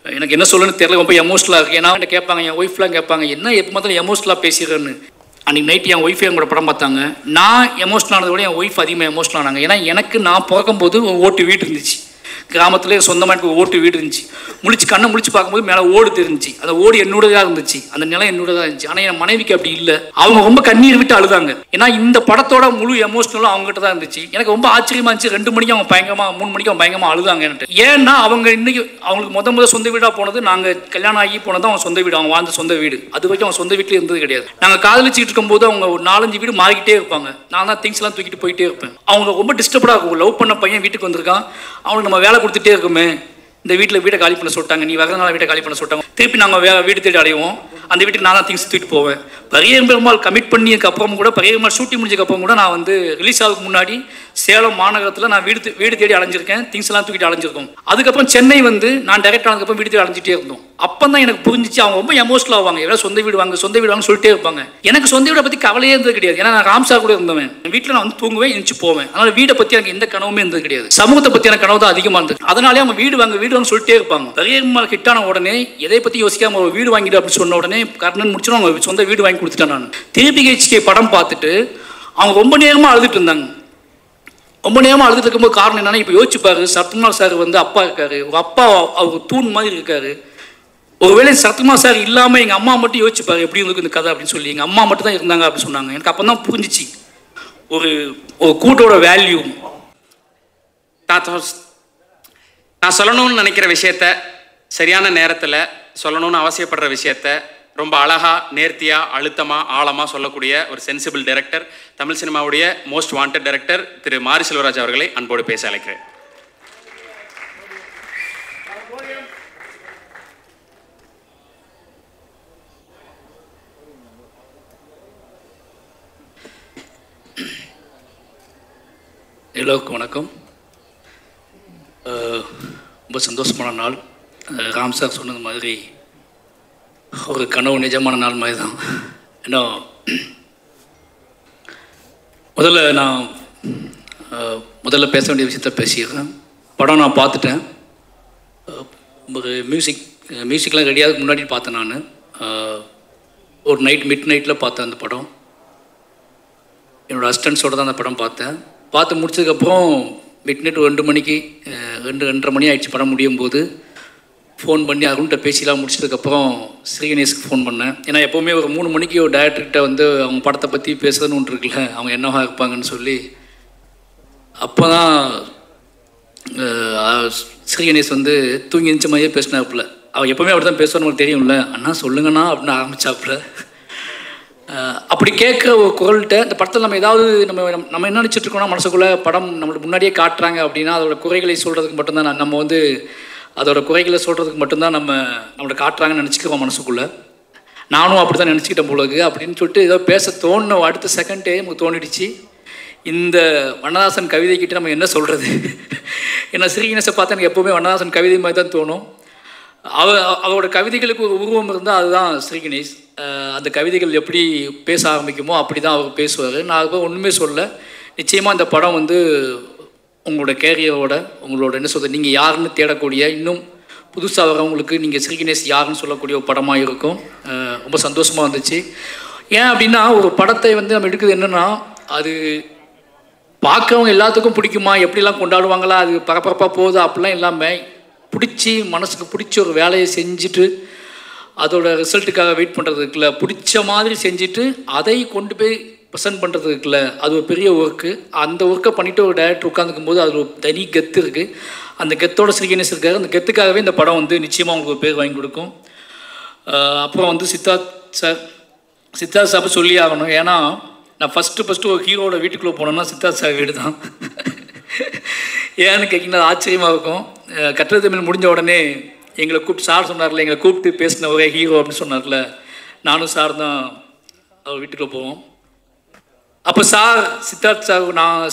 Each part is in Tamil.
எனக்கு என்ன சொல்லணும்னு தெரியல, ரொம்ப எமோஷனலாக இருக்குது. ஏன்னா என்ன கேட்பாங்க, என் ஒய்ஃப்லாம் கேட்பாங்க, என்ன எப்போ பார்த்தாலும் எமோஷனலாக பேசிடுறேன்னு. அன்றைக்கி நைட்டு என் ஒய்ஃபே எங்களோட படம் பார்த்தாங்க. நான் எமோஷனல் ஆனதை விட என் ஒய்ஃப் அதிகமாக எமோஷனல் ஆனாங்க. ஏன்னா எனக்கு நான் பிறக்கும்போது ஓட்டு வீடு இருந்துச்சு, கிராமத்தில் சொந்தமாக எனக்கு ஓட்டு வீடு இருந்துச்சு. கண்ணை முழிச்சு பார்க்கும்போது மேலே ஓடு தெரிஞ்சிச்சு. அந்த ஓடு என்னோடதாக இருந்துச்சு, அந்த நிலம் என்னோடதாக இருந்துச்சு. ஆனால் என் மனைவிக்கு அப்படி இல்லை. அவங்க ரொம்ப கண்ணீர் விட்டு அழுதாங்க. ஏன்னா இந்த படத்தோட முழு எமோஷனலும் அவங்ககிட்ட தான் இருந்துச்சு. எனக்கு ரொம்ப ஆச்சரியமா இருந்துச்சு. 2 மணிக்கு அவங்க பயங்கரமாக, 3 மணிக்கு அவங்க பயங்கரமாக அழுதாங்க என்கிட்ட. ஏன்னா அவங்க இன்னைக்கு அவங்களுக்கு முதல் சொந்த வீடாக போனது, நாங்கள் கல்யாணம் ஆகி போனது அவங்க சொந்த வீடு, அவங்க வாழ்ந்த சொந்த வீடு. அது வரைக்கும் அவங்க சொந்த வீட்டில் இருந்தது கிடையாது. நாங்கள் காதலிச்சுட்டு இருக்கும்போது அவங்க ஒரு 4-5 வீடு மாறிக்கிட்டே இருப்பாங்க. நான் தான் திங்ஸ் எல்லாம் தூக்கிட்டு போயிட்டே இருப்பேன். அவங்க ரொம்ப டிஸ்டர்படாக இருக்கும். லவ் பண்ண பையன் வீட்டுக்கு வந்திருக்கான், அவனுக்கு நம்ம வேலை கொடுத்துட்டே இருக்குமே, இந்த வீட்டை காலி பண்ண சொல்லிட்டாங்க, நீ வரதுனால வீட்டை காலி பண்ண சொல்லிட்டாங்க. திருப்பி நாங்கள் வீடு தேடி அடைவோம். அந்த வீட்டுக்கு நான் தான் திங்ஸ் தூக்கிட்டு போவேன். பெருமாள் கமிட் பண்ணியதுக்கு அப்புறம் கூட, பெருமாள் ஷூட்டிங் முடிஞ்சதுக்கு அப்புறம் கூட நான் ரிலீஸ் ஆகுதுக்கு முன்னாடி சேலம் மாநகரத்தில் நான் வீடு தேடி அலைஞ்சிருக்கேன். திங்ஸ் எல்லாம் தூக்கிட்டு அலைஞ்சிருக்கோம். அதுக்கப்புறம் சென்னை நான் டைரக்ட் ஆனதுக்கப்புறம் வீடு தேடி அலைஞ்சிட்டே இருந்தோம். அப்போ தான் எனக்கு புரிஞ்சிச்சு அவங்க ரொம்ப எமோஷனல் ஆவாங்க. எவ்வளோ சொந்த வீடு வாங்க சொல்லிட்டே இருப்பாங்க. எனக்கு சொந்த வீடை பற்றி கவலையே இருந்தது கிடையாது. ஏன்னா நான் ராம்சார் கூட இருந்தவன். வீட்டில் நான் தூங்குவேன், எழுந்து போவேன். அதனால் வீடை பற்றி எனக்கு எந்த கனவுமே இருந்தது கிடையாது. சமூகத்தை பற்றியான கனவு தான் அதிகமாக இருந்தது. அதனாலே அவங்க வீடு வாங்க சொல்லிட்டே இருப்பாங்க. பெருமாள் ஹிட்டான உடனே எதை பற்றி யோசிக்காம ஒரு வீடு வாங்கிடு அப்படின்னு சொன்ன உடனே கர்ணன் முடிச்சு அவங்க சொந்த வீடு வாங்கி கொடுத்துட்டேன். நான் திருபிகேச்கே படம் பார்த்துட்டு அவங்க ரொம்ப நேரமாக அழுதுட்டு இருந்தாங்க. ரொம்ப நேரமாக அழுதுட்டு இருக்கும்போது காரணம் என்னன்னா, இப்போ யோசிச்சு பாரு, சரத்குமார் சார் அப்பா இருக்காரு, ஒரு அப்பா அவர் தூண் மாதிரி இருக்காரு. ஒருவேளை சரத்குமார் சார் இல்லாமல் எங்கள் அம்மா மட்டும் யோசிச்சுப்பாரு எப்படி இருக்கு இந்த கதை அப்படின்னு சொல்லி. எங்கள் அம்மா மட்டும் தான் இருந்தாங்க அப்படின்னு சொன்னாங்க. எனக்கு அப்போ தான் புரிஞ்சிச்சு ஒரு கூட்டோட வேல்யூ. நான் சொல்லணும்னு நினைக்கிற விஷயத்த சரியான நேரத்தில் சொல்லணும்னு அவசியப்படுற விஷயத்த ரொம்ப அழகாக, நேர்த்தியாக, அழுத்தமாக, ஆழமாக சொல்லக்கூடிய ஒரு சென்சிபிள் டைரக்டர், தமிழ் சினிமாவுடைய மோஸ்ட் வாண்டட் டைரக்டர் திரு மாரி செல்வராஜ் அவர்களை அன்போடு பேச அழைக்கிறேன். எல்லோருக்கும் வணக்கம். ரொம்ப சந்தோஷமான நாள். ராம் சார் சொன்னது மாதிரி ஒரு கனவு நிஜமான நாள் மாதிரி தான். ஏன்னா முதல்ல பேச வேண்டிய விஷயத்த பேசிடுறேன். படம் நான் பார்த்துட்டேன். ஒரு மியூசிக்லாம் ரெடியாகிறதுக்கு முன்னாடி பார்த்தேன். நான் ஒரு மிட் நைட்டில் பார்த்தேன் அந்த படம். என்னோடய அசிஸ்டன்ஸோடு தான் அந்த படம் பார்த்து முடிச்சதுக்கப்புறம் மிட் நைட் 2 மணிக்கு 2:30 மணி ஆகிடுச்சு படம் முடியும் போது. ஃபோன் பண்ணி அருண்கிட்ட பேசிலாம் முடிச்சதுக்கப்புறம் ஸ்ரீகணேஷ்க்கு ஃபோன் பண்ணேன். ஏன்னா எப்போவுமே ஒரு 3 மணிக்கு ஒரு டேரக்டர்கிட்ட அவங்க படத்தை பற்றி பேசுறதுன்னு ஒன்று இருக்குல்ல, அவங்க என்னவா இருப்பாங்கன்னு சொல்லி. அப்போ தான் ஸ்ரீகணேஷ் தூங்கி எழுந்த மாதிரியே பேசினாப்புல. அவள் எப்போவுமே அப்படி தான் பேசுவான்னு உங்களுக்கு தெரியும்ல. அண்ணா சொல்லுங்கண்ணா அப்படின்னு ஆரம்பிச்சாப்புல. அப்படி கேட்குற ஒரு குரல்கிட்ட இந்த படத்தில் நம்ம ஏதாவது நம்ம என்ன நினச்சிட்ருக்கோம்னா, மனசுக்குள்ளே படம் நம்மளுக்கு முன்னாடியே காட்டுறாங்க அப்படின்னா அதோட குறைகளை சொல்கிறதுக்கு மட்டும்தான் நம்ம அதோட குறைகளை சொல்கிறதுக்கு மட்டும்தான் நம்மளை காட்டுறாங்கன்னு நினச்சிக்கிறோம் மனசுக்குள்ளே. நானும் அப்படி தான் நினச்சிக்கிட்டேன் போலக்கு அப்படின்னு சொல்லிட்டு ஏதோ பேச தோணுன அடுத்த செகண்டே நமக்கு தோணிடுச்சு, இந்த வண்ணதாசன் கவிதைக்கிட்ட நம்ம என்ன சொல்கிறது. ஏன்னா ஸ்ரீகணேஷை பார்த்தா எனக்கு எப்போவுமே வண்ணதாசன் கவிதை மாதிரி தான் தோணும். அவரோட கவிதைகளுக்கு ஒரு உருவம் இருந்தால் அதுதான் ஸ்ரீகணேஷ். அந்த கவிதைகள் எப்படி பேச ஆரம்பிக்குமோ அப்படி தான் அவர் பேசுவார். நான் அதுக்கு ஒன்றுமே சொல்ல. நிச்சயமாக இந்த படம் உங்களோட கேரியரோட உங்களோட என்ன சொல்கிறது, நீங்கள் யாருன்னு தேடக்கூடிய, இன்னும் புதுசாக வரவங்களுக்கு நீங்கள் ஸ்ரீகணேஷ் யாருன்னு சொல்லக்கூடிய ஒரு படமாக இருக்கும். ரொம்ப சந்தோஷமாக இருந்துச்சு. ஏன் அப்படின்னா, ஒரு படத்தை நம்ம எடுக்குது என்னென்னா, அது பார்க்கறவங்க எல்லாத்துக்கும் பிடிக்குமா, எப்படிலாம் கொண்டாடுவாங்களா, அது பரபரப்பாக போகுது அப்படிலாம் இல்லாமல் மனசுக்கு பிடிச்ச ஒரு வேலையை செஞ்சுட்டு அதோட ரிசல்ட்டுக்காக வெயிட் பண்ணுறது இருக்குல்ல, பிடிச்ச மாதிரி செஞ்சுட்டு அதை கொண்டு போய் ப்ரெசென்ட் பண்ணுறது இருக்குல்ல, அது ஒரு பெரிய ஒர்க்கு. அந்த ஒர்க்கை பண்ணிவிட்டு ஒரு டைரக்டர் உட்காந்துக்கும் போது அது ஒரு தனி கெத்து இருக்குது. அந்த கெத்தோட ஸ்ரீகணேஷ் இருக்காரு. அந்த கெத்துக்காகவே இந்த படம் நிச்சயமாக உங்களுக்கு ஒரு பேர் வாங்கி கொடுக்கும். அப்புறம் சித்தார்த் சார் சொல்லி ஆகணும். ஏன்னா நான் ஃபஸ்ட்டு ஒரு ஹீரோட வீட்டுக்குள்ளே போனோன்னா சித்தார்த் சார் வீடு தான். ஏன்னு கேட்டிங்கன்னா ஆச்சரியமாக இருக்கும். கற்றது தமிழ் முடிஞ்ச உடனே எங்களை கூப்பிட்டு சார் சொன்னார்ல, எங்களை கூப்பிட்டு பேசின ஒரே ஹீரோ அப்படின்னு சொன்னார்ல, நானும் சார் தான் அவர் வீட்டுக்குள்ளே போவோம். அப்போ சித்தார்த்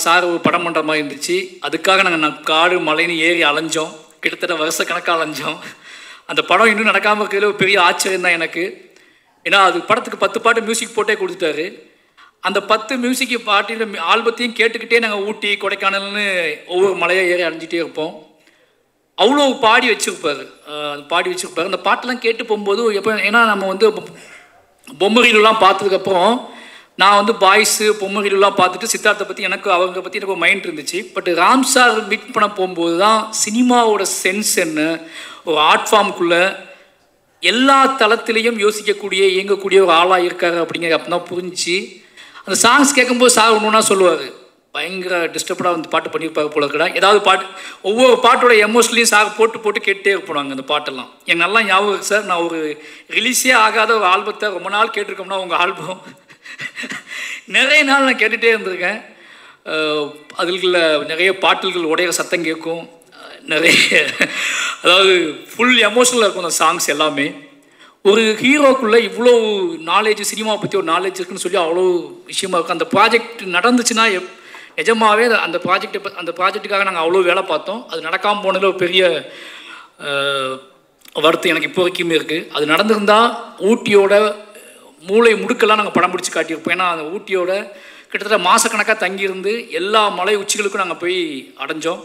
சார் ஒரு படம் பண்ணுற மாதிரி இருந்துச்சு. அதுக்காக நாங்கள் காடு மலைன்னு ஏறி அலைஞ்சோம். கிட்டத்தட்ட வருஷ கணக்காக அலைஞ்சோம். அந்த படம் இன்னும் நடக்காமல் இருக்கிறதுல ஒரு பெரிய ஆச்சரியம் தான் எனக்கு. ஏன்னா அது படத்துக்கு 10 பாட்டு மியூசிக் போட்டே கொடுத்துட்டாரு. அந்த 10 மியூசிக் பாட்டில் ஆல்பத்தையும் கேட்டுக்கிட்டே நாங்கள் ஊட்டி கொடைக்கானல்னு ஒவ்வொரு மலையை ஏறி அலைஞ்சிட்டே இருப்போம். அவ்வளோ பாடி வச்சுருப்பார். அந்த பாட்டெல்லாம் கேட்டு போகும்போது எப்போ, ஏன்னா நம்ம வந்து பொம்மரிலாம் பார்த்ததுக்கப்புறம் நான் வந்து பாய்ஸு பொம்மரிலாம் பார்த்துட்டு சித்தார்த்தை பற்றி அவங்க பற்றி எனக்கு மைண்ட் இருந்துச்சு. பட் ராம் சார் மீட் பண்ண போகும்போது தான் சினிமாவோட சென்ஸ் என்ன, ஒரு ஆர்ட் ஃபார்முக்குள்ளே எல்லா தளத்திலையும் யோசிக்கக்கூடிய இயங்கக்கூடிய ஒரு ஆளாக இருக்காரு அப்படிங்கிறது அப்போ தான் புரிஞ்சு. அந்த சாங்ஸ் கேட்கும்போது சார் ஒன்றுனா சொல்லுவார், பயங்கர டிஸ்டர்படாக வந்து பாட்டு பண்ணியிருப்பாரு போல இருக்கடா. ஏதாவது பாட்டு ஒவ்வொரு பாட்டோட எமோஷனலையும் சார் போட்டு கேட்டே இருப்பாங்க. அந்த பாட்டெல்லாம் எனக்கு நல்லா ஞாபகம் இருக்குது சார். நான் ஒரு ரிலீஸே ஆகாத ஒரு ஆல்பத்தை ரொம்ப நாள் கேட்டிருக்கோம்னா உங்கள் ஆல்பம் நிறைய நாள் நான் கேட்டுகிட்டே இருந்திருக்கேன். அதுக்குள்ள நிறைய பாட்டுகள் உடைய சத்தம் கேட்கும், நிறைய அதாவது ஃபுல் எமோஷனலாக இருக்கும் அந்த சாங்ஸ் எல்லாமே. ஒரு ஹீரோக்குள்ளே இவ்வளோ நாலேஜ், சினிமாவை பற்றி ஒரு நாலேஜ் இருக்குன்னு சொல்லி அவ்வளோ விஷயமா இருக்கும். அந்த ப்ராஜெக்ட் நடந்துச்சுன்னா நிஜமாகவே அந்த ப்ராஜெக்ட்டுக்காக நாங்கள் அவ்வளோ வேலை பார்த்தோம். அது நடக்காமல் போனதில் ஒரு பெரிய வருத்தம் எனக்கு இப்போ வரைக்குமே இருக்குது. அது நடந்திருந்தால் ஊட்டியோட மூளை முடுக்கெல்லாம் நாங்கள் படம் பிடிச்சி காட்டியிருப்போம். ஏன்னா அந்த ஊட்டியோட கிட்டத்தட்ட மாதக்கணக்காக தங்கியிருந்து எல்லா மலை உச்சிகளுக்கும் நாங்கள் போய் அடைஞ்சோம்.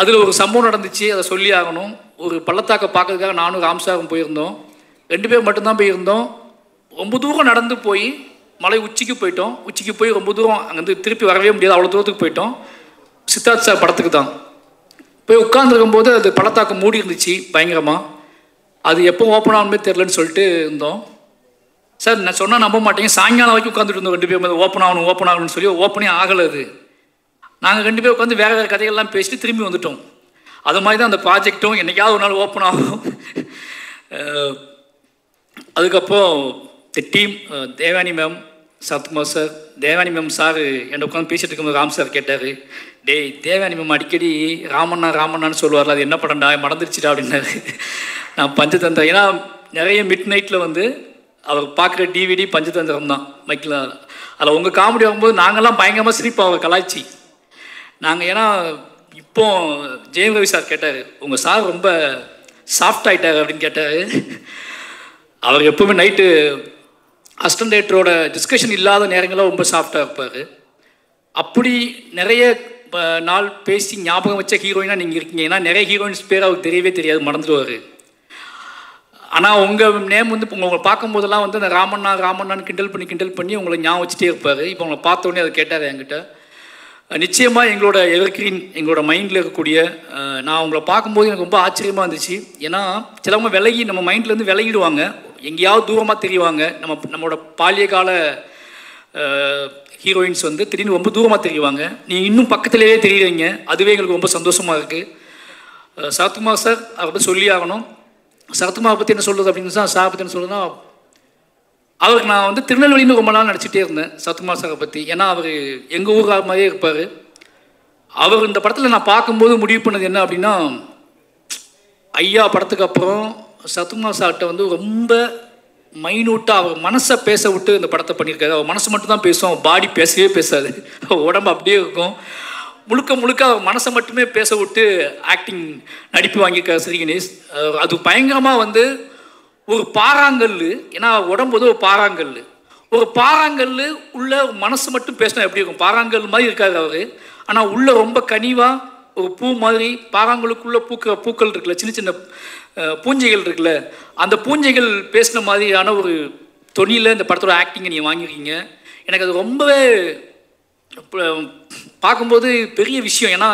அதில் ஒரு சம்பவம் நடந்துச்சு, அதை சொல்லி ஆகணும். ஒரு பள்ளத்தாக்கை பார்க்கறதுக்காக நானும் ராம்சாரும் போயிருந்தோம். 2 பேர் மட்டும்தான் போயிருந்தோம். ரொம்ப தூரம் நடந்து போய் மலை உச்சிக்கு போயிட்டோம். உச்சிக்கு போய் ரொம்ப தூரம் அங்கேருந்து திருப்பி வரவே முடியாது, அவ்வளோ தூரத்துக்கு போயிட்டோம். சித்தார்த் சார் படத்துக்கு தான் போய் உட்காந்துருக்கும்போது அது பள்ளத்தாக்கம் மூடி இருந்துச்சு பயங்கரமாக. அது எப்போ ஓப்பன் ஆகணுமே தெரிலன்னு சொல்லிட்டு இருந்தோம். சார் நான் சொன்னால் நம்ப மாட்டேங்க, சாயங்காலம் வரைக்கும் உட்காந்துட்டு இருந்தோம் 2 பேர். ஓப்பன் ஆகணும்னு சொல்லி ஓப்பனே ஆகலை. அது நாங்கள் 2 பேர் உட்காந்து வேறு கதைகள்லாம் பேசிட்டு திரும்பி வந்துட்டோம். அது மாதிரி தான் அந்த ப்ராஜெக்டும் என்றைக்காவது ஒரு நாள் ஓப்பன் ஆகும். அதுக்கப்புறம் the team Devani ma'am, Sarathkumar sir, Devani ma'am sir என்னை உட்காந்து பேசிகிட்டு இருக்கும்போது ராம் சார் கேட்டார், டேய் தேவானி மேம் அடிக்கடி ராமண்ணான்னு சொல்லுவார்ல, அது என்ன படம்டா மறந்துடுச்சுடா அப்படின்னாரு. நான் பஞ்சதந்திரம், ஏன்னா நிறைய மிட் நைட்டில் வந்து அவர் பார்க்குற டிவிடி பஞ்சதந்திரம் தான் மைக்கில். அதில் உங்கள் காமெடி ஆகும்போது நாங்கள்லாம் பயங்கரமாக சிரிப்போம் அவர் கலாய்ச்சி. நாங்கள் ஏன்னா இப்போ ஜெயம் ரவி சார் கேட்டார், உங்கள் சார் ரொம்ப சாஃப்ட் ஆகிட்டார் அப்படின்னு கேட்டார். அவர் எப்போவுமே நைட்டு அசிஸ்டன்ட் டைரக்டரோட டிஸ்கஷன் இல்லாத நேரங்களில் ரொம்ப சாஃப்டாக இருப்பார். அப்படி நிறைய நாள் பேசி ஞாபகம் வச்ச ஹீரோயினாக நீங்கள் இருக்கீங்க. ஏன்னா நிறைய ஹீரோயின்ஸ் பேர் அவருக்கு தெரியவே தெரியாது, மறந்துடுவார். ஆனால் உங்கள் நேம் வந்து இப்போ உங்களை பார்க்கும்போதெல்லாம் வந்து அந்த ராமண்ணான்னு கிண்டல் பண்ணி உங்களை ஞாபகம் வச்சுட்டே இருப்பார். இப்போ உங்களை பார்த்தோன்னே அதை கேட்டார் என்கிட்ட. நிச்சயமாக எங்களோட எவர்கிரீன், எங்களோட மைண்டில் இருக்கக்கூடிய, நான் உங்களை பார்க்கும்போது எனக்கு ரொம்ப ஆச்சரியமாக இருந்துச்சு. ஏன்னா சிலவங்க நம்ம மைண்ட்லேருந்து விலகிடுவாங்க, எங்கேயாவது தூரமாக தெரியுவாங்க. நம்மளோட பாலிய கால ஹீரோயின்ஸ் வந்து திடீர்னு ரொம்ப தூரமாக தெரியுவாங்க. நீங்கள் இன்னும் பக்கத்துலேயே தெரியுறீங்க, அதுவே எங்களுக்கு ரொம்ப சந்தோஷமாக இருக்குது. சரத்குமார் சார் அதை பற்றி சொல்லி ஆகணும். சரத்குமார் பற்றி என்ன சொல்கிறது அப்படின்னு தான் சார் பற்றி என்ன சொல்கிறதுனா, அவருக்கு நான் வந்து திருநெல்வேலின்னு ரொம்ப நாள் நடிச்சிட்டே இருந்தேன் சரத்குமார் சாரை பற்றி. ஏன்னா அவர் எங்கள் ஊர் மாதிரியே இருப்பார். அவர் இந்த படத்தில் நான் பார்க்கும்போது முடிவு பண்ணது என்ன அப்படின்னா, ஐயா படத்துக்கு அப்புறம் சரத்குமார் சார்கிட்ட வந்து ரொம்ப மைனூட்டாக அவர் மனசை பேச விட்டு இந்த படத்தை பண்ணியிருக்காரு. அவர் மனசு மட்டும்தான் பேசும், அவர் பாடி பேசவே பேசாது, உடம்பு அப்படியே இருக்கும். முழுக்க அவர் மனசை மட்டுமே பேச விட்டு ஆக்டிங் நடிப்பு வாங்கியிருக்காரு ஸ்ரீ கணேஷ். அது பயங்கரமாக வந்து ஒரு பாறாங்கல், ஏன்னா உடம்பு வந்து ஒரு பாறாங்கல் உள்ள மனசு மட்டும் பேசினா எப்படி இருக்கும், பாறாங்கல் மாதிரி இருக்காரு அவர். ஆனால் உள்ள ரொம்ப கனிவாக ஒரு பூ மாதிரி, பாறாங்களுக்குள்ளே பூக்கிற பூக்கள் இருக்குல்ல, சின்ன சின்ன பூஞ்சைகள் இருக்குல்ல, அந்த பூஞ்சைகள் பேசின மாதிரியான ஒரு தொனியில் இந்த படத்தோட ஆக்டிங்கை நீங்கள் வாங்கியிருக்கீங்க. எனக்கு அது ரொம்பவே பார்க்கும்போது பெரிய விஷயம். ஏன்னா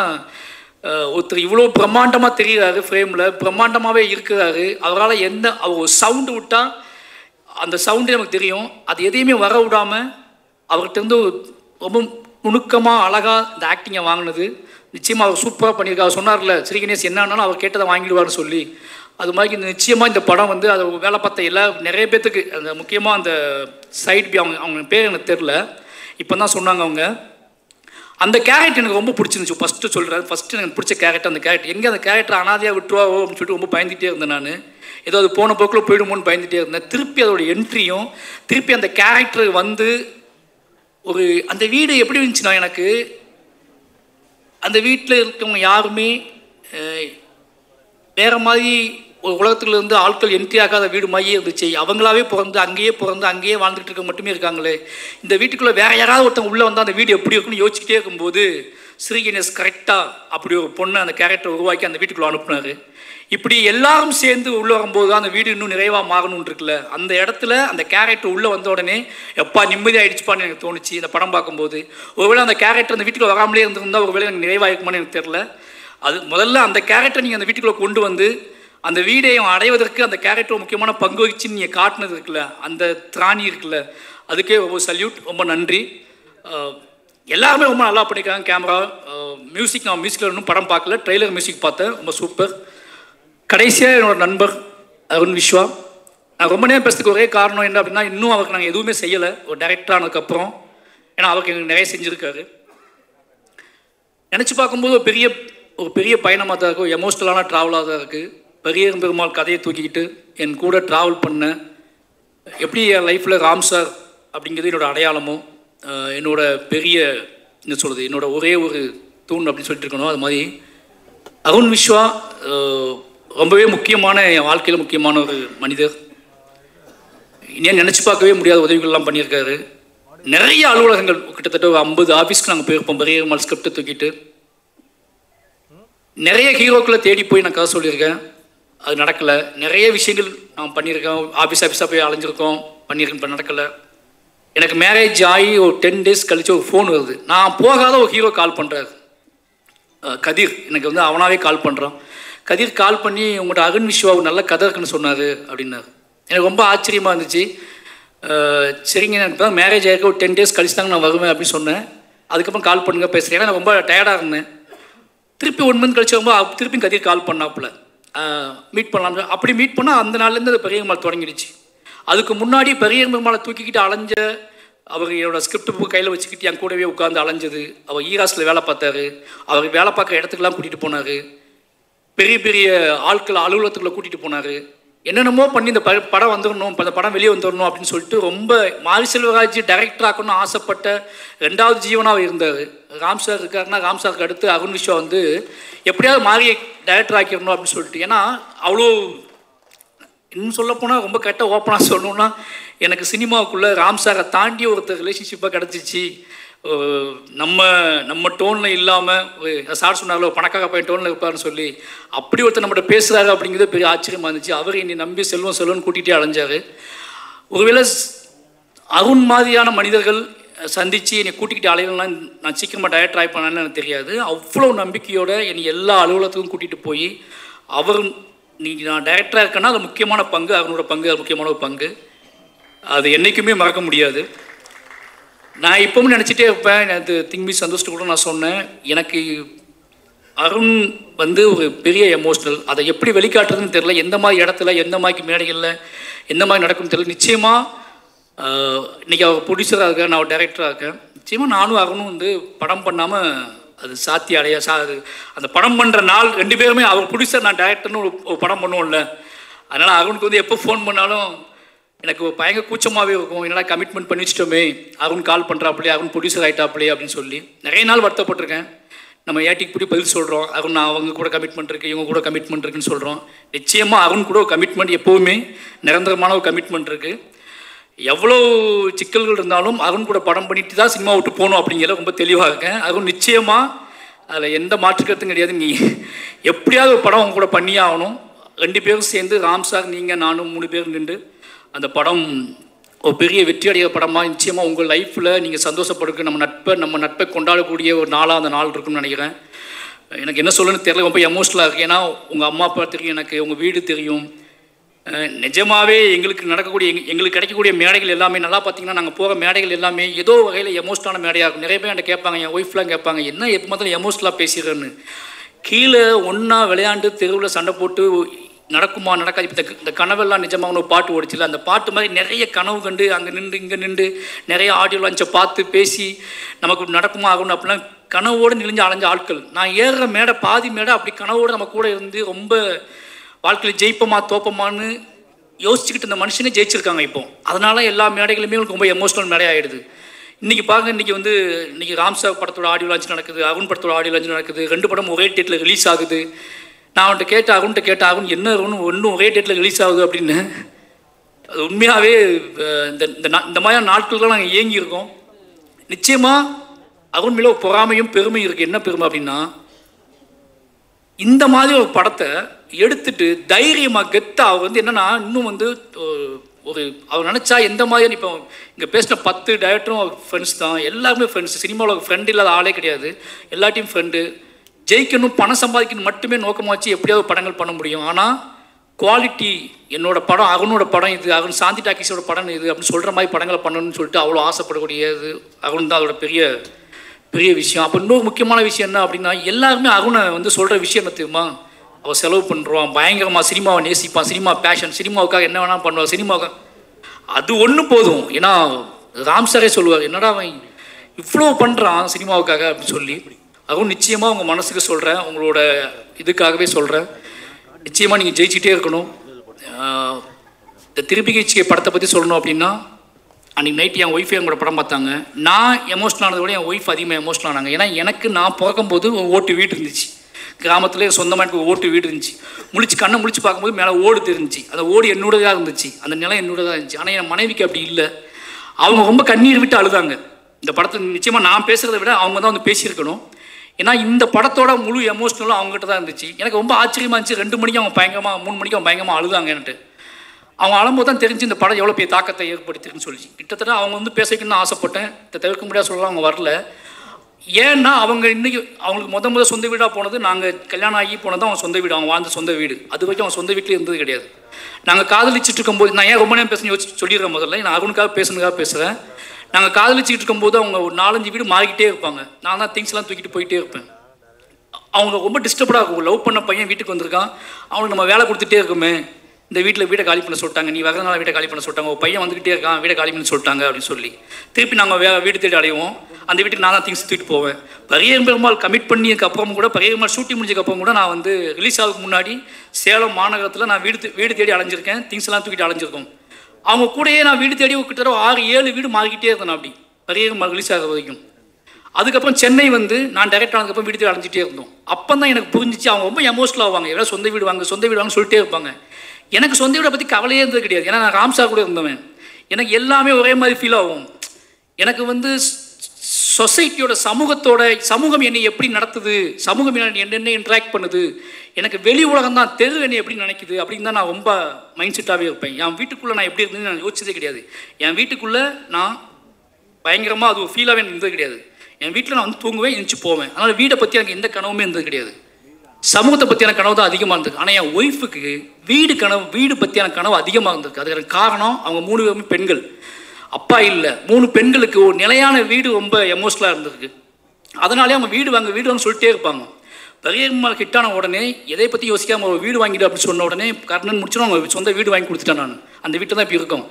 ஒருத்தர் இவ்வளோ பிரம்மாண்டமாக தெரிகிறாரு, ஃப்ரேமில் பிரம்மாண்டமாகவே இருக்கிறாரு. அவரால் அவர் ஒரு சவுண்டு விட்டால் அந்த சவுண்டே நமக்கு தெரியும். அது எதையுமே வர விடாமல் அவர்கிட்ட இருந்து ரொம்ப நுணுக்கமாக அழகாக இந்த ஆக்டிங்கை வாங்கினது நிச்சயமாக அவர் சூப்பராக பண்ணியிருக்காரு. சொன்னார்ல ஸ்ரீ கணேஷ் என்னன்னாலும் அவர் கேட்டதை வாங்கிடுவார்னு சொல்லி, அது மாதிரி நிச்சயமாக இந்த படம் வந்து அதை வேலை பார்த்த நிறைய பேர்த்துக்கு, அந்த முக்கியமாக அந்த சைட் பி அவங்க பேர் எனக்கு தெரில, இப்போ தான் சொன்னாங்க அவங்க. அந்த கேரக்டர் எனக்கு ரொம்ப பிடிச்சிருந்துச்சு. ஃபஸ்ட்டு எனக்கு பிடிச்ச கேரக்டர் அந்த கேரக்டர். எங்கே அந்த கேரக்டர் அனாதையாக விட்டுருவாவோ அப்படின்னு சொல்லிட்டு ரொம்ப பயந்துகிட்டே இருந்தேன் நான். ஏதோ அது போன போக்கில் போயிடுமோன்னு பயந்துகிட்டே இருந்தேன். திருப்பி அதோட என்ட்ரியும் திருப்பி அந்த கேரக்டர் வந்து ஒரு அந்த வீடு எப்படி இருந்துச்சுன்னா, எனக்கு அந்த வீட்டில் இருக்கவங்க யாருமே வேறு மாதிரி ஒரு உலகத்துலேருந்து ஆட்கள் என்ட்ரி ஆகாத வீடு மாதிரியே இருந்துச்சு. அவங்களாவே பிறந்து அங்கேயே வாழ்ந்துட்டு இருக்க மட்டுமே இருக்காங்களே, இந்த வீட்டுக்குள்ளே வேறு யாராவது ஒருத்தவங்க உள்ளே வந்தால் அந்த வீடு எப்படி இருக்குன்னு யோசிச்சுட்டே இருக்கும்போது ஸ்ரீகணேஷ் கரெக்டாக அப்படி ஒரு பொண்ணை அந்த கேரக்டரை உருவாக்கி அந்த வீட்டுக்குள்ளே அனுப்புனார். இப்படி எல்லாரும் சேர்ந்து உள்ளே வரும்போது அந்த வீடு இன்னும் நிறைவாக மாறணும்னு இருக்குல்ல, அந்த இடத்துல அந்த கேரக்டர் உள்ளே வந்த உடனே எப்பா நிம்மதி ஆகிடுச்சுப்பான்னு எனக்கு தோணுச்சு. இந்த படம் பார்க்கும்போது ஒருவேளை அந்த கேரக்டர் அந்த வீட்டுக்குள்ளே வராமலே இருந்திருந்தால் ஒருவேளை எனக்கு நிறைவாயிருக்குமான்னு எனக்கு தெரில. அது முதல்ல அந்த கேரக்டர் நீங்கள் அந்த வீட்டுக்குள்ளே கொண்டு வந்து அந்த வீடை அடைவதற்கு அந்த கேரக்டர் முக்கியமான பங்கு வகிச்சு நீங்கள் காட்டினது இருக்குல்ல, அந்த திராணி இருக்குல்ல, அதுக்கே ரொம்ப சல்யூட், ரொம்ப நன்றி. எல்லாருமே ரொம்ப நல்லா பண்ணியிருக்காங்க. கேமரா, மியூசிக், நான் மியூசிக்கில் இன்னும் படம் பார்க்கல, ட்ரெய்லர் மியூசிக் பார்த்தேன், ரொம்ப சூப்பர். கடைசியாக என்னோடய நண்பர் அருண் விஸ்வா, நான் ரொம்ப நேரம் பேசுறதுக்கு ஒரே காரணம் என்ன அப்படின்னா, இன்னும் அவருக்கு நாங்கள் எதுவுமே செய்யலை ஒரு டைரக்டர் ஆனதுக்கப்புறம். ஏன்னா அவருக்கு எங்களுக்கு நிறைய செஞ்சுருக்காரு. நினச்சி பார்க்கும்போது ஒரு பெரிய பயணமாக தான் இருக்கும், எமோஷ்னலான ட்ராவலாக தான் இருக்குது. பெரிய பெருமாள் கதையை தூக்கிக்கிட்டு என் கூட ட்ராவல் பண்ண எப்படி என் லைஃப்பில் ராம் சார் அப்படிங்கிறது என்னோடய அடையாளமும் என்னோட பெரிய என்ன சொல்கிறது என்னோட ஒரே ஒரு தூண் அப்படின்னு சொல்லிட்டு இருக்கணும். அது மாதிரி அருண் விஸ்வா ரொம்பவே முக்கியமான, என் வாழ்க்கையில் முக்கியமான ஒரு மனிதர். இன்னும் நினச்சி பார்க்கவே முடியாத உதவிகள்லாம் பண்ணியிருக்காரு. நிறைய அலுவலகங்கள், கிட்டத்தட்ட ஒரு 50 ஆஃபீஸ்க்கு நாங்கள் போயிருப்போம் பெரிய பெருமாள் ஸ்கிரிப்டை தூக்கிட்டு. நிறைய ஹீரோக்களை தேடி போய் நான் கதை சொல்லியிருக்கேன், அது நடக்கலை. நிறைய விஷயங்கள் நான் பண்ணியிருக்கேன், ஆஃபீஸாக போய் அலைஞ்சிருக்கோம், பண்ணியிருக்கேன், இப்போ நடக்கலை. எனக்கு மேரேஜ் ஆகி ஒரு 10 days கழிச்சு ஒரு ஃபோன் வருது. நான் போகாத ஒரு ஹீரோ கால் பண்ணுறாரு, கதிர். எனக்கு வந்து அவனாவே கால் பண்ணுறான். கதிர் கால் பண்ணி உங்கள்கிட்ட அருண் விஸ்வா ஒரு நல்ல கதை இருக்குன்னு சொன்னார் அப்படின்னாரு. எனக்கு ரொம்ப ஆச்சரியமாக இருந்துச்சு. சரிங்க, எனக்கு தான் மேரேஜ் ஆகிருக்க ஒரு 10 days கழிச்சு தாங்க நான் வருவேன் அப்படின்னு சொன்னேன். அதுக்கப்புறம் கால் பண்ணுங்க பேசுகிறேன். ஏன்னா நான் ரொம்ப டயர்டாக இருந்தேன். திருப்பி 1 month கழிச்சு வரும்போது திருப்பி கதிர் கால் பண்ணாப்புல மீட் பண்ணலாம். அப்படி மீட் பண்ணால் அந்த நாள்லேருந்து அது பெரிய பெருமாள் தொடங்கிடுச்சு. அதுக்கு முன்னாடி பெரிய பெருமாளை தூக்கிக்கிட்டு அலைஞ்ச அவர் என்னோடய ஸ்கிரிப்ட் புக் கையில் வச்சுக்கிட்டு என் கூடவே உட்காந்து அலைஞ்சது. அவர் ஈராஸில் வேலை பார்த்தாரு, அவர் வேலை பார்க்குற இடத்துக்குலாம் கூட்டிகிட்டு போனார், பெரிய பெரிய ஆட்கள் அலுவலகத்துக்குள்ளே கூட்டிகிட்டு போனார். என்னென்னமோ பண்ணி இந்த படம் வந்துடணும், இந்த படம் வெளியே வந்துடணும் அப்படின்னு சொல்லிட்டு ரொம்ப மாரி செல்வராஜ் டைரக்டர் ஆக்கணும்னு ஆசைப்பட்ட 2வது ஜீவனாக இருந்தார். ராம் சார் இருக்காருன்னா ராம் சாருக்கு அடுத்து அருண் விஸ்வா வந்து எப்படியாவது மாரியை டைரக்டர் ஆக்கிடணும் அப்படின்னு சொல்லிட்டு. ஏன்னா அவ்வளோ இன்னும் சொல்லப்போனால் ரொம்ப கரெக்டாக ஓப்பனாக சொல்லணுன்னா, எனக்கு சினிமாவுக்குள்ளே ராம் சாரை தாண்டி ஒருத்தர் ரிலேஷன்ஷிப்பாக கிடச்சிச்சு. நம்ம டோனில் இல்லாமல் சார் சொன்னார்ல பணக்கார பையன் டோனில் இருப்பார்னு சொல்லி, அப்படி ஒருத்தர் நம்மகிட்ட பேசுகிறாரு அப்படிங்கிறது பெரிய ஆச்சரியமாக இருந்துச்சு. அவர் என்னை நம்பி செல்வம்னு கூட்டிகிட்டே அலைஞ்சார். ஒருவேளை அருண் மாதிரியான மனிதர்கள் சந்தித்து என்னை கூட்டிகிட்டு அலையலாம் நான் சீக்கிரமாக டைரக்டர் ஆகி பண்ணேன்னு எனக்கு தெரியாது. அவ்வளோ நம்பிக்கையோடு என்னை எல்லா அலுவலகத்துக்கும் கூட்டிகிட்டு போய் அவர் நான் டைரக்டராக இருக்கேன்னா அது முக்கியமான பங்கு, அவனோட பங்கு அது முக்கியமான ஒரு பங்கு. அது என்றைக்குமே மறக்க முடியாது. நான் இப்பவும் நினச்சிட்டே இருப்பேன். அது திங்மி சந்தோஷத்தை கூட நான் சொன்னேன், எனக்கு அருண் வந்து ஒரு பெரிய எமோஷ்னல். அதை எப்படி வெளிக்காட்டுறதுன்னு தெரில, எந்த மாதிரி இடத்துல எந்த மாதிரி மேடைகளில் எந்த மாதிரி நடக்கும்னு தெரியல. நிச்சயமாக இன்றைக்கி அவர் ப்ரொடியூசராக இருக்கேன், நான் ஒரு டைரக்டராக இருக்கேன். நிச்சயமாக நானும் அருணும் வந்து படம் பண்ணாமல் அது சாத்தி அடைய அது அந்த படம் பண்ணுற நாள் 2 பேருமே அவர் ப்ரொடியூசர் நான் டைரக்டர்னு ஒரு படம் பண்ணுவோம்ல. அதனால் அருணுக்கு வந்து எப்போ ஃபோன் பண்ணாலும் எனக்கு பயங்கர கூச்சமாகவே இருக்கும். என்னடா கமிட்மெண்ட் பண்ணி வச்சிட்டோமே, அருண் கால் பண்ணுறாப்புலையே, அருண் ப்ரொடியூசர் ஆகிட்டாப்புலையே அப்படின்னு சொல்லி நிறைய நாள் வருத்தப்பட்டிருக்கேன். நம்ம ஏட்டிக்கு இப்படி பதில் சொல்கிறோம், அருண் அவங்க கூட கமிட்மெண்ட் இருக்குது, இவங்க கூட கமிட்மெண்ட் இருக்குன்னு சொல்கிறோம். நிச்சயமாக அருண் கூட ஒரு கமிட்மெண்ட் எப்போவுமே நிரந்தரமான ஒரு கமிட்மெண்ட் இருக்குது. எவ்வளோ சிக்கல்கள் இருந்தாலும் அருண் கூட படம் பண்ணிட்டு தான் சினிமா விட்டு போகணும் அப்படிங்கிற ரொம்ப தெளிவாக இருக்கேன். அருண் நிச்சயமாக அதில் எந்த மாற்றுக்கருத்தும் கிடையாது. நீ எப்படியாவது ஒரு படம் அவங்க கூட பண்ணியே ஆகணும். 2 பேரும் சேர்ந்து ராம் சார், நீங்கள், நானும் 3 பேர் நின்று அந்த படம் ஒரு பெரிய வெற்றி அடைகிற படமாக நிச்சயமாக உங்கள் லைஃப்பில் நீங்கள் சந்தோஷப்படுக்கு நம்ம நட்பை கொண்டாடக்கூடிய ஒரு நாளாக அந்த நாள் இருக்குன்னு நினைக்கிறேன். எனக்கு என்ன சொல்லணும்னு தெரியல, ரொம்ப எமோஷ்னலாக இருக்குது. ஏன்னா உங்கள் அம்மா அப்பா தெரியும், எனக்கு உங்கள் வீடு தெரியும். நிஜமாகவே எங்களுக்கு நடக்கக்கூடிய எங்களுக்கு கிடைக்கக்கூடிய மேடைகள் எல்லாமே நல்லா பார்த்தீங்கன்னா, நாங்கள் போகிற மேடைகள் எல்லாமே ஏதோ வகையில் எமோஷ்னலான மேடையாக இருக்கும். நிறைய பேர் என்கிட்ட கேட்பாங்க, என் ஒய்ஃப்லாம் கேட்பாங்க, என்ன எப்போ முதல்ல எமோஷ்னலாக பேசுகிறேன்னு. கீழே ஒன்றா விளையாண்டு தெருவில் சண்டை போட்டு நடக்குமா நடக்காது. இப்போ இந்த கனவெல்லாம் நிஜமாக ஒரு பாட்டு ஓடிச்சில்ல, அந்த பாட்டு மாதிரி நிறைய கனவு கண்டு அங்கே நின்று இங்கே நின்று நிறைய ஆடியோ லான்ச்சை பார்த்து பேசி நமக்கு நடக்குமா ஆகணும் அப்படிலாம் கனவோடு நெளிஞ்சு அலைஞ்ச ஆட்கள். நான் ஏறுற மேடை பாதி மேடை அப்படி கனவோடு நம்ம கூட இருந்து ரொம்ப வாழ்க்கையில் ஜெயிப்போமா தோப்பமானு யோசிச்சுக்கிட்டு இந்த மனுஷனே ஜெயிச்சிருக்காங்க இப்போ. அதனால எல்லா மேடைகளுமே உங்களுக்கு ரொம்ப எமோஷ்னல் மேடை ஆகிடுது. இன்றைக்கி பாருங்க, இன்றைக்கி ராம் சார் படத்தோட ஆடியோ லான்ச் நடக்குது, அருண் படத்தோட ஆடியோ லான்ச் நடக்குது. 2 படம் ஒரே டேட்டில் ரிலீஸ் ஆகுது. நான் அருண்கிட்ட கேட்டேன் அருண் என்ன ஒன்றும் ஒரே டேட்டில் ரிலீஸ் ஆகுது அப்படின்னு. அது உண்மையாகவே இந்த மாதிரியான நாட்கள்லாம் நாங்கள் இயங்கியிருக்கோம். நிச்சயமாக அருண் மேலே பொறாமையும் பெருமையும் இருக்குது. என்ன பெருமை அப்படின்னா, இந்த மாதிரி ஒரு படத்தை எடுத்துட்டு தைரியமாக கெத்தாக அவர் வந்து என்னென்னா இன்னும் வந்து ஒரு அவர் நினச்சா எந்த மாதிரி இப்போ இங்கே பேசின 10 டைரக்டரும் அவர் ஃப்ரெண்ட்ஸ் தான், எல்லாருமே ஃப்ரெண்ட்ஸ். சினிமாவில் ஃப்ரெண்டு இல்லாத ஆளே கிடையாது, எல்லாத்தையும் ஃப்ரெண்டு. ஜெயிக்கணும் பணம் சம்பாதிக்கணும் மட்டுமே நோக்கமாக வச்சு எப்படியாவது படங்கள் பண்ண முடியும். ஆனால் குவாலிட்டி என்னோடய படம், அருணோட படம் இது, அருண் சாந்தி டாக்கீஸோட படம் இது அப்படின்னு சொல்கிற மாதிரி படங்களை பண்ணணும்னு சொல்லிட்டு அவ்வளோ ஆசைப்படக்கூடியது அருண் தான். அதோட பெரிய விஷயம். அப்போ இன்னொரு முக்கியமான விஷயம் என்ன அப்படின்னா, எல்லாருமே அருணை வந்து சொல்கிற விஷயம் என்ன தெரியுமா, அவள் செலவு பண்ணுறான், பயங்கரமாக சினிமாவை நேசிப்பான், சினிமா பேஷன், சினிமாவுக்காக என்ன வேணால் பண்ணுவாள், சினிமாவுக்காக அது ஒன்று போதும். ஏன்னா ராம் சாரே சொல்லுவார், என்னடா அவன் இவ்வளோ பண்ணுறான் சினிமாவுக்காக அப்படின்னு சொல்லி. அதுவும் நிச்சயமாக உங்கள் மனசுக்கு சொல்கிறேன், உங்களோட இதுக்காகவே சொல்கிறேன், நிச்சயமாக நீங்கள் ஜெயிச்சிட்டே இருக்கணும். இந்த திருப்பிகை படத்தை பற்றி சொல்லணும் அப்படின்னா, அன்றைக்கி நைட்டு என் ஒய்ஃபே எங்களோட படம் பார்த்தாங்க. நான் எமோஷனல் ஆனதை விட என் ஒய்ஃப் அதிகமாக எமோஷனல் ஆனாங்க. ஏன்னா எனக்கு நான் பிறக்கும்போது ஓட்டு வீடு இருந்துச்சு, கிராமத்தில் சொந்தமாக எனக்கு ஓட்டு வீடு இருந்துச்சு. கண்ணை முழிச்சு பார்க்கும்போது மேலே ஓடு தெரிஞ்சிச்சு, அந்த ஓடு என்னோடதாக இருந்துச்சு, அந்த நிலம் என்னோடதாக இருந்துச்சு. ஆனால் என் மனைவிக்கு அப்படி இல்லை. அவங்க ரொம்ப கண்ணீர் விட்டு அழுதாங்க. இந்த படத்தை நிச்சயமாக நான் பேசுகிறத விட அவங்க தான் வந்து பேசியிருக்கணும். ஏன்னா இந்த படத்தோட முழு எமோஷனலும் அவங்ககிட்ட தான் இருந்துச்சு. எனக்கு ரொம்ப ஆச்சரியமாக இருந்துச்சு. 2 மணிக்கு அவங்க பயங்கரமாக, 3 மணிக்கு அவங்க பயங்கரமாக அழுதாங்க. என்கிட்ட அவங்க அழும்போது தான் தெரிஞ்சு இந்த படம் எவ்வளோ பெரிய தாக்கத்தை ஏற்படுத்திருக்குன்னு சொல்லி. கிட்டத்தட்ட அவங்க வந்து பேச வைக்கணும்னு ஆசைப்பட்டேன், இதை தவிர்க்க முடியாது சொல்லலாம். அவங்க வரல. ஏன்னா அவங்க இன்றைக்கி அவங்களுக்கு முதல் சொந்த வீடாக போனது, நாங்கள் கல்யாணம் ஆகி போனது அவங்க சொந்த வீடு, அவங்க வாழ்ந்த சொந்த வீடு. அது வரைக்கும் அவங்க சொந்த வீட்டில் இருந்தது கிடையாது. நாங்கள் காதலிச்சுட்டு இருக்கும்போது, நான் ஏன் ரொம்ப நேரம் பேசணும் யோசிச்சு சொல்லிடுறேன். முதல்ல நான் அருணுக்காக பேசுனதுக்காக பேசுகிறேன். நாங்கள் காதலிச்சுட்டு இருக்கும்போது அவங்க ஒரு 4-5 வீடு மாறிக்கிட்டே இருப்பாங்க. நான் தான் திங்ஸ்லாம் தூக்கிட்டு போயிட்டே இருப்பேன். அவங்க ரொம்ப டிஸ்டர்படாக இருக்கும். லவ் பண்ண பையன் வீட்டுக்கு வந்திருக்கான், அவனுக்கு நம்ம வேலை கொடுத்துட்டே இருக்குமே, இந்த வீட்டை காலி பண்ண சொல்லிட்டாங்க, நீ வரதுனால வீட்டை காலி பண்ண சொல்லிட்டாங்க, ஒரு பையன் வந்துக்கிட்டே இருக்கான், வீட்டை காலி பண்ண சொல்லிட்டாங்க அப்படின்னு சொல்லி திருப்பி நாங்கள் வீடு தேடி அடைவோம். அந்த வீட்டுக்கு நான் தான் திங்ஸ் தூக்கிட்டு போவேன். பரியேறும் பெருமாள் கமிட் பண்ணியதுக்கப்புறம் கூட, பரியேறும் பெருமாள் ஷூட்டிங் முடிஞ்சதுக்கப்புறம் கூட நான் வந்து ரிலீஸ் ஆகிறதுக்கு முன்னாடி சேலம் மாநகரத்தில் நான் வீடு தேடி அலைஞ்சிருக்கேன், திங்ஸ் எல்லாம் தூக்கிட்டு அலைஞ்சிருக்கோம். அவங்க கூடயே நான் வீடு தேடி கிட்டத்தட்ட 6-7 வீடு மாறிக்கிட்டே இருந்தேன் அப்படி பரியேறும் ரிலீஸ் ஆகிற வரைக்கும். அதுக்கப்புறம் சென்னை வந்து நான் டைரக்ட் ஆனதுக்கப்புறம் வீடு தேடி அலைஞ்சிட்டே இருந்தோம். அப்போ தான் எனக்கு புரிஞ்சிச்சு அவங்க ரொம்ப எமோஷனல் ஆவாங்க. எவ்வளோ சொந்த வீடு வாங்க சொல்லிட்டே இருப்பாங்க. எனக்கு சொந்த வீடை பற்றி கவலையே இருந்தது கிடையாது. ஏன்னா நான் ராம்சார் கூட இருந்தவன். எனக்கு எல்லாமே ஒரே மாதிரி ஃபீல் ஆகும். எனக்கு வந்து சொசைட்டியோட சமூகம் என்னை எப்படி நடத்துது, சமூகம் என்னென்ன இன்ட்ராக்ட் பண்ணுது, எனக்கு வெளி உலகம் தான், தெரு என்னை எப்படி நினைக்குது அப்படின்னு தான் நான் ரொம்ப மைண்ட் செட்டாகவே இருப்பேன். என் வீட்டுக்குள்ளே நான் எப்படி இருந்ததுன்னு நான் யோசிச்சதே கிடையாது. என் வீட்டுக்குள்ளே நான் பயங்கரமாக அது ஒரு ஃபீலாகவே இருந்தது கிடையாது. என் வீட்டில் நான் வந்து தூங்குவேன், எழுந்துச்சு போவேன். அதனால் வீடை பற்றி எனக்கு எந்த கனவுமே இருந்தது கிடையாது. சமூகத்தை பற்றியான கனவு தான் அதிகமாக இருந்தது. ஆனால் என் ஒய்ஃபுக்கு வீடு பற்றியான கனவு அதிகமாக இருந்திருக்கு. அதுக்கு காரணம் அவங்க 3 பேருமே பெண்கள், அப்பா இல்லை. 3 பெண்களுக்கு ஒரு நிலையான வீடு ரொம்ப எமோஷனலாக இருந்திருக்கு. அதனாலே அவங்க வீடு வாங்க சொல்லிட்டே இருப்பாங்க. பரியேறும் ஹிட்டான உடனே எதை பற்றி யோசிக்காமல் ஒரு வீடு வாங்கிடு அப்படின்னு சொன்ன உடனே கர்ணன் முடிச்சுடும் அவங்க சொந்த வீடு வாங்கி கொடுத்துட்டேன். நான் அந்த வீட்டை தான் இப்போ இருக்கும்.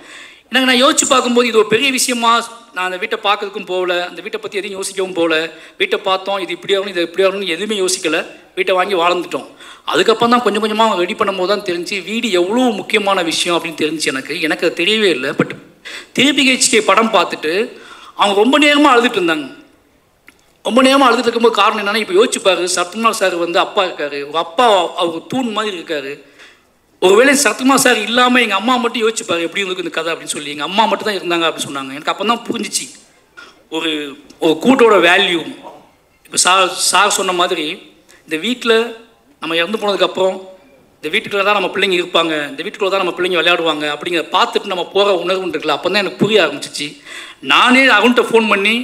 எனக்கு நான் யோசிச்சு பார்க்கும்போது இது ஒரு பெரிய விஷயமா, நான் அந்த வீட்டை பார்க்கறதுக்கும் போகல, அந்த வீட்டை பற்றி எதையும் யோசிக்கவும் போகல. வீட்டை பார்த்தோம், இது இப்படி ஆகணும், இது எப்படி ஆகணும்னு எதுவுமே யோசிக்கலை. வீட்டை வாங்கி வாழ்ந்துட்டோம். அதுக்கப்புறம் தான் கொஞ்சம் கொஞ்சமாக ரெடி பண்ணும்போது தான் தெரிஞ்சு வீடு எவ்வளோ முக்கியமான விஷயம் அப்படின்னு தெரிஞ்சு எனக்கு அது தெரியவே இல்லை. பட் திருப்பிகை படம் பார்த்துட்டு அவங்க ரொம்ப நேரமாக அழுதுட்டு இருந்தாங்க. ரொம்ப நேரமாக அழுதுட்டு இருக்கும்போது காரணம் என்னென்னா, இப்போ யோசிச்சுப்பாரு, சத்யகுமார் சார் வந்து அப்பா இருக்காரு, ஒரு அப்பா அவர் தூண் மாதிரி இருக்காரு. ஒருவேளை சத்யகுமார் சார் இல்லாமல் எங்கள் அம்மா மட்டும் யோசிச்சுப்பாரு எப்படி இருந்துருக்கு இந்த கதை அப்படின்னு சொல்லி. எங்கள் அம்மா மட்டும் தான் இருந்தாங்க அப்படின்னு சொன்னாங்க. எனக்கு அப்போ தான் புரிஞ்சிச்சு ஒரு கூட்டோட வேல்யூ. இப்போ சார் சொன்ன மாதிரி இந்த வீட்டில் நம்ம இறந்து போனதுக்கப்புறம் இந்த வீட்டுக்குள்ளே தான் நம்ம பிள்ளைங்க இருப்பாங்க, இந்த வீட்டுக்குள்ளே தான் நம்ம பிள்ளைங்க விளையாடுவாங்க அப்படிங்கிறத பார்த்துட்டு நம்ம போகிற உணர்வுன்னு இருக்குல்ல, அப்போ தான் எனக்கு புரிய ஆரம்பிச்சிச்சு. நானே அருண்கிட்ட ஃபோன் பண்ணி,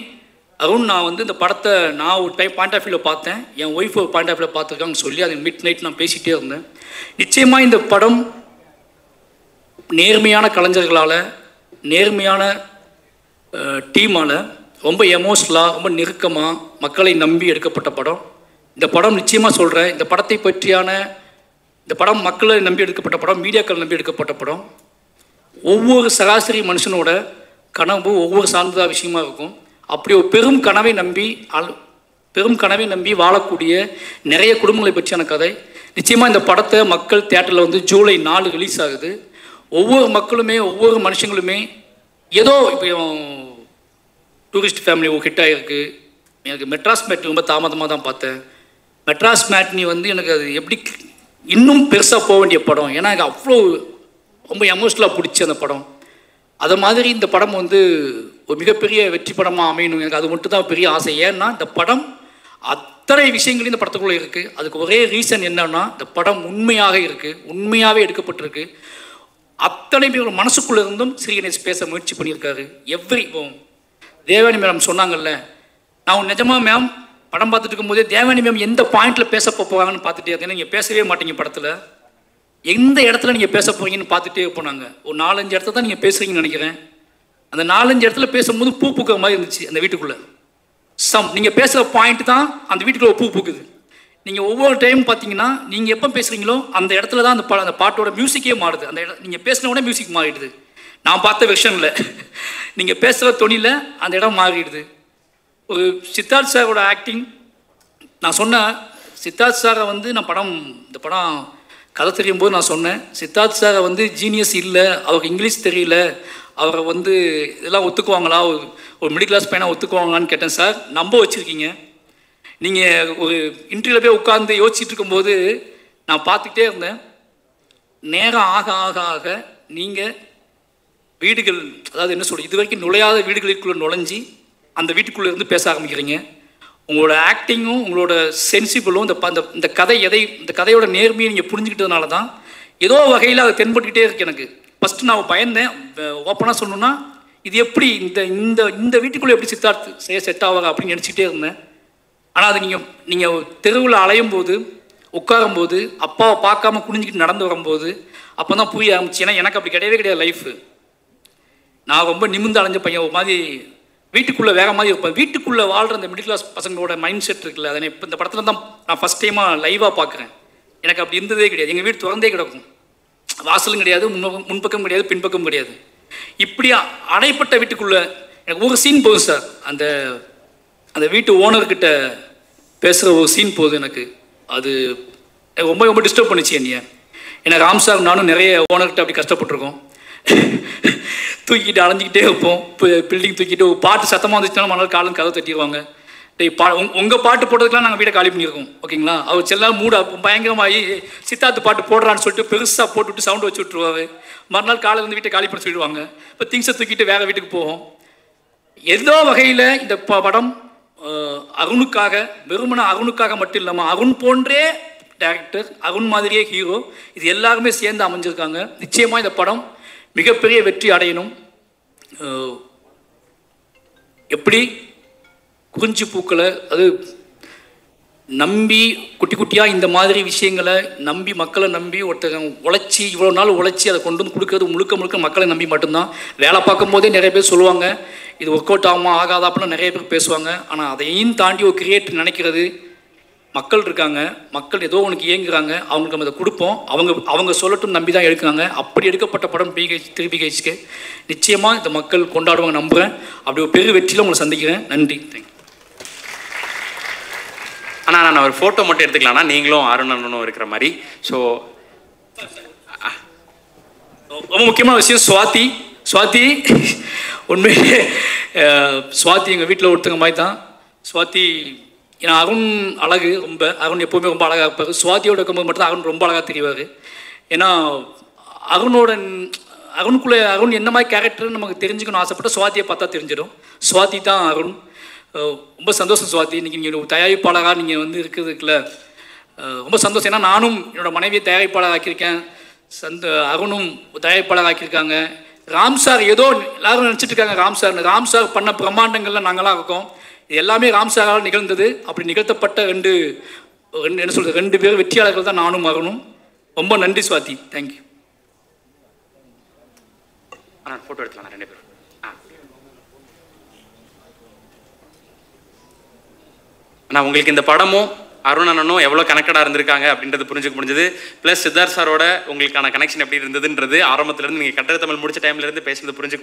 அருண் நான் வந்து இந்த படத்தை நான் ஒரு பாயிண்ட் ஆஃப் வியூவில் பார்த்தேன், என் ஒய்ஃப் ஒரு பாயிண்ட் ஆஃப் வியூவில் பார்த்துருக்காங்கன்னு சொல்லி அது மிட் நைட் நான் பேசிகிட்டே இருந்தேன். நிச்சயமாக இந்த படம் நேர்மையான கலைஞர்களால், நேர்மையான டீமால் ரொம்ப எமோஷ்னலாக, ரொம்ப நெருக்கமாக மக்களை நம்பி எடுக்கப்பட்ட படம். இந்த படம் நிச்சயமாக சொல்கிறேன், இந்த படத்தை பற்றியான இந்த படம் மக்களை நம்பி எடுக்கப்பட்ட படம், மீடியாக்கள் நம்பி எடுக்கப்பட்ட படம். ஒவ்வொரு சராசரி மனுஷனோட கனவு ஒவ்வொரு சார்ந்ததாக விஷயமா இருக்கும். அப்படி ஒரு பெரும் கனவை நம்பி வாழக்கூடிய நிறைய குடும்பங்களை பற்றியான கதை. நிச்சயமாக இந்த படத்தை மக்கள் தியேட்டரில் வந்து ஜூலை 4 ரிலீஸ் ஆகுது. ஒவ்வொரு மக்களுமே, ஒவ்வொரு மனுஷங்களுமே ஏதோ இப்போ டூரிஸ்ட் ஃபேமிலி ஒரு ஹிட் ஆகிருக்கு. எனக்கு மெட்ராஸ் மேட்னி ரொம்ப தாமதமாக தான் பார்த்தேன். மெட்ராஸ் மேட்னி வந்து எனக்கு அது எப்படி இன்னும் பெருசாக போக வேண்டிய படம். ஏன்னா எனக்கு அவ்வளோ ரொம்ப எமோஷ்னலாக பிடிச்சி அந்த படம். அதை மாதிரி இந்த படம் வந்து ஒரு மிகப்பெரிய வெற்றி படமாக அமையணும். எனக்கு அது மட்டும் தான் பெரிய ஆசை. ஏன்னா இந்த படம் அத்தனை விஷயங்களும் இந்த படத்துக்குள்ளே இருக்குது. அதுக்கு ஒரே ரீசன் என்னன்னா, இந்த படம் உண்மையாக இருக்குது, உண்மையாகவே எடுக்கப்பட்டிருக்கு. அத்தனை பேர் மனசுக்குள்ளே இருந்தும் ஸ்ரீ கணேஷ் பேச முயற்சி பண்ணியிருக்காரு. இப்போ தேவானி மேம் சொன்னாங்கல்ல, நான் நிஜமாக மேம் படம் பார்த்துட்டு இருக்கும்போதே தேவானி மேம் எந்த பாயிண்டில் பேச போகிறாங்கன்னு பார்த்துட்டே இருந்தேன். நீங்கள் பேசவே மாட்டீங்க படத்தில், எந்த இடத்துல நீங்கள் பேச போகிறீங்கன்னு பார்த்துட்டே போனாங்க. ஒரு 4-5 இடத்துல தான் நீங்கள் பேசுகிறீங்கன்னு நினைக்கிறேன். அந்த 4-5 இடத்துல பேசும்போது பூ பூக்கிற மாதிரி இருந்துச்சு அந்த வீட்டுக்குள்ளே. நீங்கள் பேசுகிற பாயிண்ட் தான் அந்த வீட்டுக்குள்ளே பூ பூக்குது. நீங்கள் ஒவ்வொரு டைம் பார்த்தீங்கன்னா நீங்கள் எப்போ பேசுகிறீங்களோ அந்த இடத்துல தான் அந்த பாட்டோட மியூசிக்கே மாறுது. அந்த நீங்கள் பேசின உடனே மியூசிக் மாறிடுது. நான் பார்த்த வெர்ஷனில் நீங்கள் பேசுகிற தொனியில் அந்த இடம் மாறிடுது. ஒரு சித்தார்த் சாரோட ஆக்டிங், நான் சொன்னேன் சித்தார்த் சாரை வந்து நான் இந்த படம் கதை தெரியும் போது நான் சொன்னேன், சித்தார்த் சாரை வந்து ஜீனியஸ் இல்லை, அவருக்கு இங்கிலீஷ் தெரியல, அவரை வந்து இதெல்லாம் ஒத்துக்குவாங்களா, ஒரு மிடில் கிளாஸ் பையனாக ஒத்துக்குவாங்களான்னு கேட்டேன். சார் நம்ப வச்சுருக்கீங்க. நீங்கள் ஒரு இன்டர்வியூவில் போய் உட்காந்து யோசிச்சுட்டு இருக்கும்போது நான் பார்த்துக்கிட்டே இருந்தேன். நேரம் ஆக ஆக ஆக நீங்கள் வீடுகள், அதாவது என்ன சொல்கிறது, இது வரைக்கும் நுழையாத வீடுகளுக்குள்ளே நுழைஞ்சி அந்த வீட்டுக்குள்ளே இருந்து பேச ஆரம்பிக்கிறீங்க. உங்களோட ஆக்டிங்கும் உங்களோட சென்சிபிளும் இந்த கதையோட நேர்மையை நீங்கள் புரிஞ்சுக்கிட்டதுனால தான் ஏதோ வகையில் அதை தென்பட்டுக்கிட்டே இருக்கு. எனக்கு ஃபஸ்ட்டு நான் பயந்தேன், ஓப்பனாக சொல்லணுன்னா இது எப்படி இந்த வீட்டுக்குள்ளே எப்படி சித்தார்த் செட் ஆவாங்க அப்படின்னு நினச்சிக்கிட்டே இருந்தேன். ஆனால் அது நீங்கள் தெருவில் அலையும் போது, உட்காரும்போது, அப்பாவை பார்க்காம குனிஞ்சிக்கிட்டு நடந்து வரும்போது அப்போ தான் புரிய ஆரம்பிச்சு. ஏன்னா எனக்கு அப்படி கிடையவே கிடையாது லைஃபு. நான் ரொம்ப நிமிர்ந்து அலைஞ்ச பையன், ஒரு மாதிரி வீட்டுக்குள்ளே வேற மாதிரி இருப்பேன். வீட்டுக்குள்ளே வாழ்கிற அந்த மிடில் கிளாஸ் பசங்களோட மைண்ட் செட் இருக்குல்ல, அதை இப்போ இந்த படத்தில் தான் நான் ஃபஸ்ட் டைமாக லைவாக பார்க்குறேன். எனக்கு அப்படி இருந்ததே கிடையாது. எங்கள் வீடு திறந்தே கிடக்கும், வாசலும் கிடையாது, முன்பக்கம் கிடையாது, பின்பக்கம் கிடையாது. இப்படி அடைப்பட்ட வீட்டுக்குள்ளே எனக்கு ஒரு சீன் போதும் சார். அந்த வீட்டு ஓனர்கிட்ட பேசுகிற ஒரு சீன் போதும் எனக்கு. அது ரொம்ப ரொம்ப டிஸ்டர்ப் பண்ணிச்சு என்னைய. ஏன்னா ராம் சார் நானும் நிறைய ஓனர்கிட்ட அப்படி கஷ்டப்பட்டுருக்கோம். தூக்கிட்டு அலைஞ்சிக்கிட்டே இருப்போம். பில்டிங் தூக்கிட்டு ஒரு பாட்டு சத்தமாக வந்துச்சுனாலும் மறுநாள் காலம் கதை தட்டிடுவாங்க. உங்கள் பாட்டு போட்டதுக்கெலாம் நாங்கள் வீட்டை காலி பண்ணியிருக்கோம், ஓகேங்களா. அவர் சில நாள் மூட பயங்கரமாகி சித்தார்த்து பாட்டு போடுறான்னு சொல்லிட்டு பெருசாக போட்டுவிட்டு சவுண்டு வச்சு விட்ருவாரு. மறுநாள் காலையில் வந்து வீட்டை காலி பண்ண சொல்லிடுவாங்க. இப்போ திங்ஸை தூக்கிட்டு வேறு வீட்டுக்கு போவோம். ஏதோ வகையில் இந்த படம் அருணுக்காக, வெறுமன அருணுக்காக மட்டும் இல்லாமல் அருண் போன்றே டைரக்டர், அருண் மாதிரியே ஹீரோ, இது எல்லாருமே சேர்ந்து அமைஞ்சிருக்காங்க. நிச்சயமாக இந்த படம் மிகப்பெரிய வெற்றி அடையணும். எப்படி குறிஞ்சி பூக்களை அது நம்பி குட்டி குட்டியாக இந்த மாதிரி விஷயங்களை நம்பி, மக்களை நம்பி ஒருத்தர் உழைச்சி இவ்வளோ நாள் உழைச்சி அதை கொண்டு வந்து கொடுக்கறது முழுக்க முழுக்க மக்களை நம்பி மட்டும்தான். வேலை பார்க்கும் போதே நிறைய பேர் சொல்லுவாங்க இது ஒர்க் அவுட் ஆகுமா ஆகாதா அப்படின்னா நிறைய பேர் பேசுவாங்க. ஆனால் அதையும் தாண்டி ஒரு கிரியேட்டர் நினைக்கிறது, மக்கள் இருக்காங்க, மக்கள் ஏதோ உனக்கு இயங்குறாங்க, அவங்களுக்கு நம்ம அதை கொடுப்போம், அவங்க சொல்லட்டும் நம்பி தான் எடுக்கிறாங்க. அப்படி எடுக்கப்பட்ட படம் பிஹெச்கே. நிச்சயமாக இந்த மக்கள் கொண்டாடுவாங்க நம்புகிறேன். அப்படி ஒரு பெரிய வெற்றியில் உங்களை சந்திக்கிறேன். நன்றி, தேங்க்யூ. ஆனால் நான் ஒரு ஃபோட்டோ மட்டும் எடுத்துக்கலாம்னா நீங்களும் அருணனும் இருக்கிற மாதிரி. ஸோ ரொம்ப முக்கியமான விஷயம் சுவாதி உண்மையிலே சுவாதி எங்கள் வீட்டில் ஒருத்தங்க மாதிரி தான். சுவாதி ஏன்னா அருண் அழகு, ரொம்ப அருண் எப்போவுமே ரொம்ப அழகாக இருப்பார். சுவாதியோட இருக்கும்போது மட்டும் அருண் ரொம்ப அழகாக தெரிவார். ஏன்னா அருணுக்குள்ளே அருண் என்ன மாதிரி கேரக்டர்னு நமக்கு தெரிஞ்சுக்கணும் ஆசைப்பட்ட சுவாதியை பார்த்தா தெரிஞ்சிடும். சுவாதி தான் அருண். ரொம்ப சந்தோஷம் சுவாதி, இன்றைக்கி நீங்கள் தயாரிப்பாளராக நீங்கள் வந்து இருக்கிறதுக்குல ரொம்ப சந்தோஷம். ஏன்னா நானும் என்னோடய மனைவியை தயாரிப்பாளர் ஆக்கியிருக்கேன், அருணும் தயாரிப்பாளர் ஆக்கியிருக்காங்க. ராம் சார் ஏதோ எல்லாரும் நினச்சிட்டு இருக்காங்க ராம் சார் பண்ண பிரம்மாண்டங்கள்லாம் நாங்களாம் இருக்கோம். இது எல்லாமே ராம் சாரால் நிகழ்ந்தது. அப்படி நிகழ்த்தப்பட்ட ரெண்டு பேர் வெற்றியாளர்கள் தான் நானும் அருணும். ரொம்ப நன்றி சுவாதி, தேங்க்யூ. ஃபோட்டோ எடுத்துக்கலாம் ரெண்டு பேரும். ஆனால் உங்களுக்கு இந்த படமும் அருணனும் எவ்வளோ கனெக்டடாக இருந்திருக்காங்க அப்படின்றது புரிஞ்சுக்க முடிஞ்சது. ப்ளஸ் சித்தார்த் சாரோட உங்களுக்கான கனெக்ஷன் எப்படி இருந்ததுன்றது ஆரம்பத்துலேருந்து நீங்கள் கட்டட தமிழ் முடிச்ச டைம்லேருந்து பேசுறது புரிஞ்சுக்க